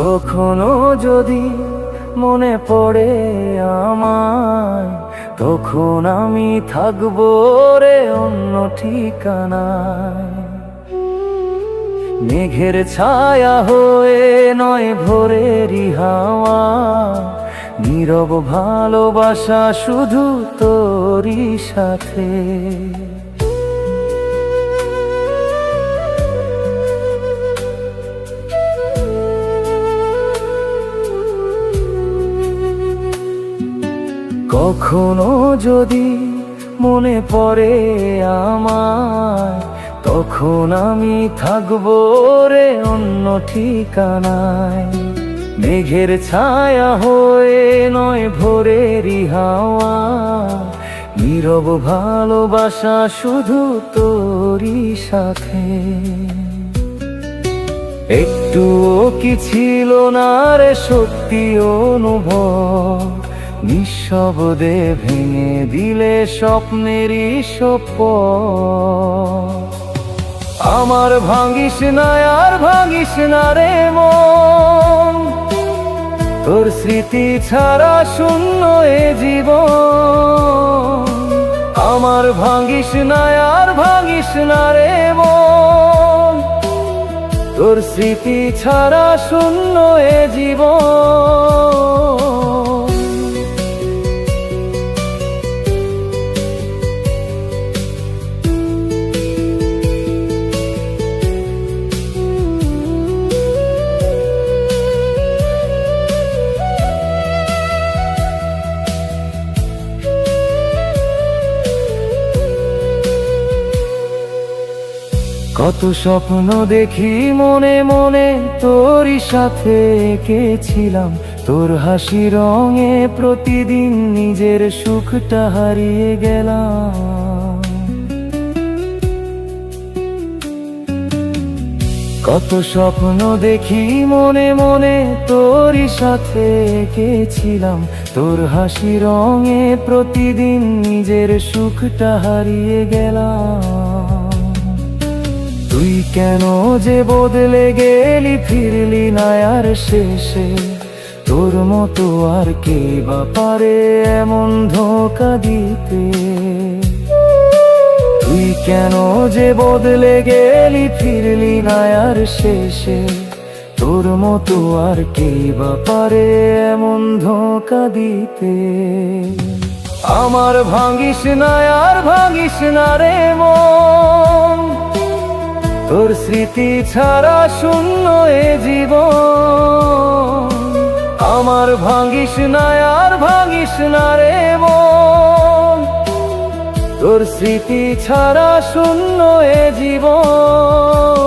কখনো যদি মনে পড়ে আমায়, তখন আমি থাকবো রে অন্য ঠিকানায়। মেঘের ছায়া হয়ে নয় ভোরেরই হাওয়া, নীরব ভালোবাসা শুধু তোরই সাথে। কখনো যদি মনে পড়ে আমায়, তখন আমি থাকবো রে অন্য ঠিকানায়। মেঘের ছায়া হয়ে নয় ভোরেরই হাওয়া, নীরব ভালোবাসা শুধু তোরই সাথে। একটুও কি ছিল না রে সত্যি অনুভব, নিঃশব্দে ভেঙে দিলে স্বপ্নেরই শপথ। আমার ভাঙিস না আর ভাঙিস না রে মন, তোর স্মৃতি ছাড়া শূন্য এ জীবন। আমার ভাঙিস না আর ভাঙিস না রে মন, তোর স্মৃতি ছাড়া শূন্য এ জীবন। কত স্বপ্ন দেখি মনে মনে তোরই সাথে এঁকেছিলাম, তোর হাসি রঙে প্রতিদিন নিজের সুখটা হারিয়ে গেলাম। কত স্বপ্ন দেখি মনে মনে তোরই সাথে এঁকেছিলাম, তোর হাসি রঙে প্রতিদিন নিজের সুখটা হারিয়ে গেলাম। তুই কেন যে বদলে গেলি, ফিরলি না আর শেষে, তোর মতো আর কে বা পারে এমন ধোঁকা দিতে। তুই কেন যে বদলে গেলি, ফিরলি না আর শেষে, তোর মতো আর কে বা পারে এমন ধোঁকা দিতে। আমার ভাঙিস না আর ভাঙিস না রে মন, তোর স্মৃতি ছাড়া শূন্য এ জীবন। আমার ভাঙিস না আর ভাঙিস না রে মন, তোর স্মৃতি ছাড়া শূন্য এ জীবন।